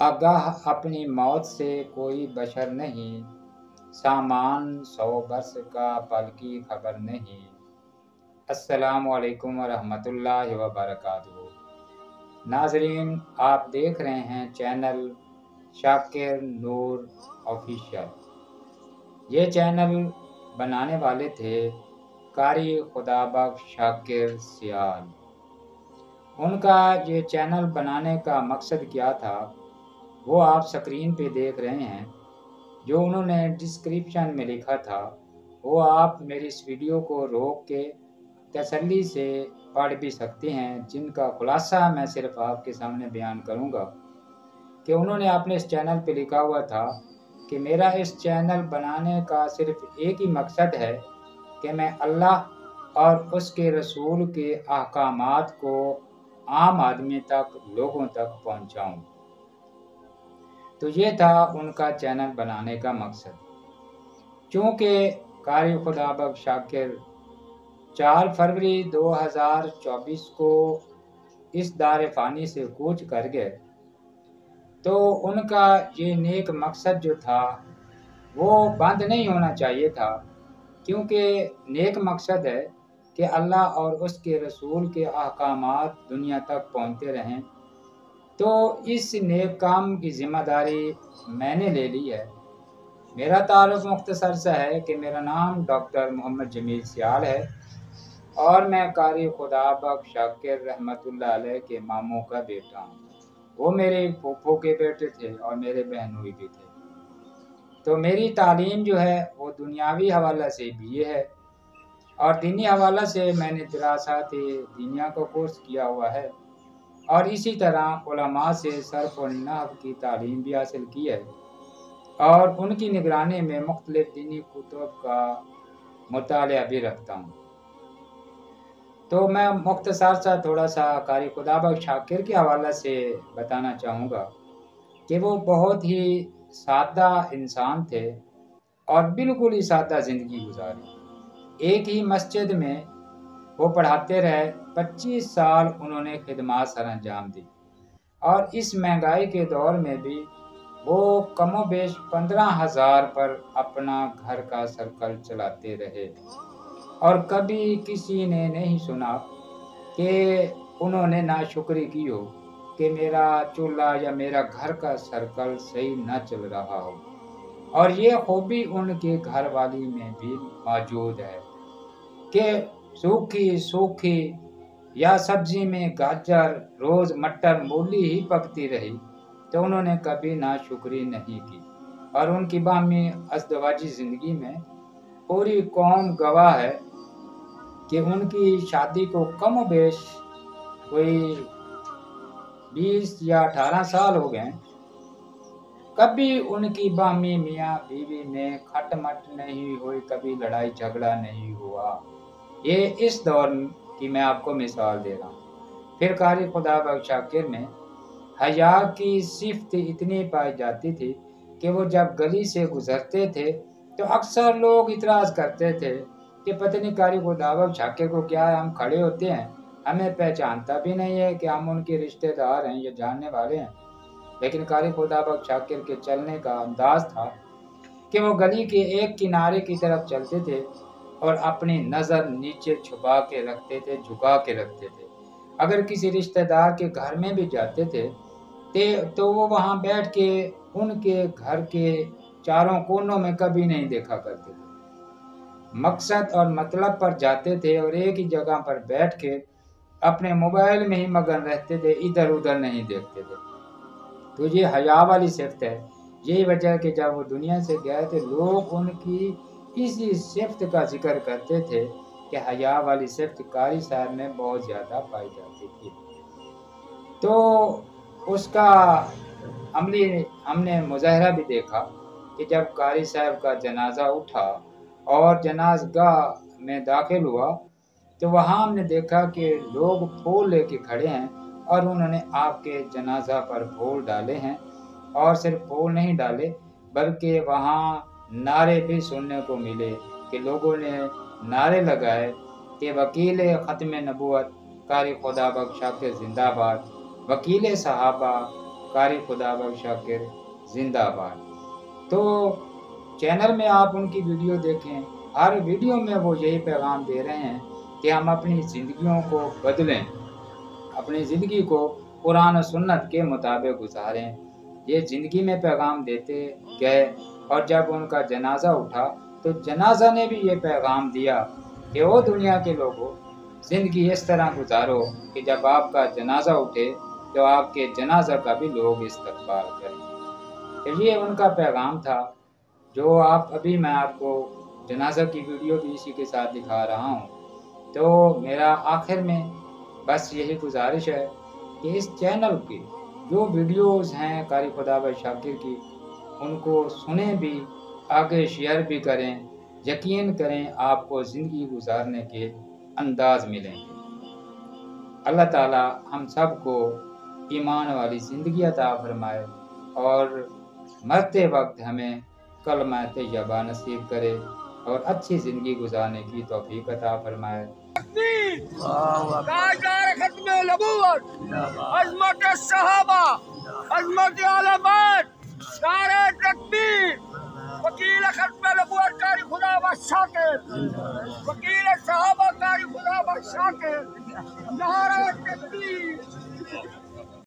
आगाह अपनी मौत से कोई बशर नहीं, सामान 100 बरस का पल की खबर नहीं। अस्सलामु अलैकुम वरहमतुल्लाहि वबरकातुहू। नाजरीन, आप देख रहे हैं चैनल शाकिर नूर ऑफिशियल। ये चैनल बनाने वाले थे कारी खुदाबख्श शाकिर सियाल। उनका ये चैनल बनाने का मकसद क्या था वो आप स्क्रीन पे देख रहे हैं। जो उन्होंने डिस्क्रिप्शन में लिखा था वो आप मेरी इस वीडियो को रोक के तसल्ली से पढ़ भी सकते हैं, जिनका खुलासा मैं सिर्फ आपके सामने बयान करूंगा कि उन्होंने अपने इस चैनल पे लिखा हुआ था कि मेरा इस चैनल बनाने का सिर्फ एक ही मकसद है कि मैं अल्लाह और उसके रसूल के अहकामात को आम आदमी तक, लोगों तक पहुंचाऊं। तो ये था उनका चैनल बनाने का मकसद। चूँकि कारी खुदाबख्श शाकिर 4 फरवरी 2024 को इस दार फ़ानी से कूच कर गए, तो उनका ये नेक मकसद जो था वो बंद नहीं होना चाहिए था, क्योंकि नेक मकसद है कि अल्लाह और उसके रसूल के अहकामात दुनिया तक पहुँचते रहें। तो इस नेक काम की ज़िम्मेदारी मैंने ले ली है। मेरा तारुफ मुख्तसर सा है कि मेरा नाम डॉक्टर मोहम्मद जमील सियाल है और मैं कारी खुदाबख्श शाकिर रहमतुल्लाह अलैह के मामू का बेटा हूँ। वो मेरे फूफो के बेटे थे और मेरे बहनोई भी थे। तो मेरी तालीम जो है वो दुनियावी हवाला से BA है और दीनी हवाला से मैंने दरासात दीनिया का कोर्स किया हुआ है और इसी तरह उलमा से सर्फ और नहव की तालीम भी हासिल की है और उनकी निगरानी में मुख्तलिफ दीनी कुतुब का मुतालिया भी रखता हूँ। तो मैं मुख्तसर सा थोड़ा सा कारी खुदाबख्श शाकिर के हवाले से बताना चाहूँगा कि वो बहुत ही सादा इंसान थे और बिल्कुल ही सादा ज़िंदगी गुजारी। एक ही मस्जिद में वो पढ़ाते रहे, 25 साल उन्होंने खिदमत सर अंजाम दी और इस महंगाई के दौर में भी वो कमोबेश 15,000 पर अपना घर का सर्कल चलाते रहे और कभी किसी ने नहीं सुना कि उन्होंने नाशुक्री की हो कि मेरा चूल्हा या मेरा घर का सर्कल सही न चल रहा हो। और ये खूबी उनके घर वाली में भी मौजूद है कि सूखी सूखी या सब्जी में गाजर, रोज़ मटर, मूली ही पकती रही, तो उन्होंने कभी नाशुक्री नहीं की। और उनकी बामी अज़दवाजी ज़िंदगी में पूरी कौम गवाह है कि उनकी शादी को कम बेश कोई 20 या 18 साल हो गए। कभी उनकी बामी मियाँ बीवी में खटमट नहीं हुई, कभी लड़ाई झगड़ा नहीं हुआ। ये इस दौर की मैं आपको मिसाल दे रहा हूँ। फिर कारी खुदाबख्श शाकिर में हया की सिफ्त इतनी पाई जाती थी कि वो जब गली से गुजरते थे तो अक्सर लोग इतराज़ करते थे कि पता नहीं कारी खुदाबख्श शाकिर को क्या है, हम खड़े होते हैं, हमें पहचानता भी नहीं है कि हम उनके रिश्तेदार हैं या जानने वाले हैं। लेकिन कारी खुदाबख्श शाकिर के चलने का अंदाज था कि वो गली के एक किनारे की तरफ चलते थे और अपनी नज़र नीचे छुपा के रखते थे, झुका के रखते थे। अगर किसी रिश्तेदार के घर में भी जाते थे तो वो वहाँ बैठ के उनके घर के चारों कोनों में कभी नहीं देखा करते थे। मकसद और मतलब पर जाते थे और एक ही जगह पर बैठ के अपने मोबाइल में ही मगन रहते थे, इधर उधर नहीं देखते थे। तो ये हया वाली सिफ्त है। यही वजह है कि जब वो दुनिया से गए थे लोग उनकी इसी सिफ्त का जिक्र करते थे कि हया वाली सिफ्त कारी साहब में बहुत ज़्यादा पाई जाती थी। तो उसका अमली हमने मुजाहरा भी देखा कि जब कारी साहब का जनाजा उठा और जनाज़गाह में दाखिल हुआ तो वहाँ हमने देखा कि लोग फूल लेके खड़े हैं और उन्होंने आपके जनाजा पर फूल डाले हैं और सिर्फ फूल नहीं डाले बल्कि वहाँ नारे भी सुनने को मिले कि लोगों ने नारे लगाए कि वकील ख़त्म नबूवत कारी खुदाबख्श शाकिर जिंदाबाद, वकील सहाबा कारी खुदा बख्श शाकिर जिंदाबाद। तो चैनल में आप उनकी वीडियो देखें, हर वीडियो में वो यही पैगाम दे रहे हैं कि हम अपनी ज़िंदगियों को बदलें, अपनी ज़िंदगी को कुरान और सुन्नत के मुताबिक गुजारें। ये ज़िंदगी में पैगाम देते गए और जब उनका जनाजा उठा तो जनाजा ने भी ये पैगाम दिया कि ओ दुनिया के लोगों, ज़िंदगी इस तरह गुजारो कि जब आपका जनाजा उठे तो आपके जनाजा का भी लोग इस्तकबाल करें। तो ये उनका पैगाम था जो अभी मैं आपको जनाजा की वीडियो भी इसी के साथ दिखा रहा हूँ। तो मेरा आखिर में बस यही गुजारिश है कि इस चैनल की जो वीडियोस हैं कारी खुदा बख्श शाकिर की, उनको सुनें भी, आगे शेयर भी करें। यकीन करें आपको ज़िंदगी गुजारने के अंदाज मिलेंगे। अल्लाह ताला हम सबको ईमान वाली ज़िंदगी अता फरमाए और मरते वक्त हमें कलमा तैयबा नसीब करे और अच्छी ज़िंदगी गुजारने की तौफीक अता फरमाए। अज़मत सहाबा, अज़मत आलमात, नारे तकबीर, वकील खत्म नबूवत कारी खुदा बख्श शाकिर, वकील सहाबा कारी खुदा बख्श शाकिर, नारे तकबीर।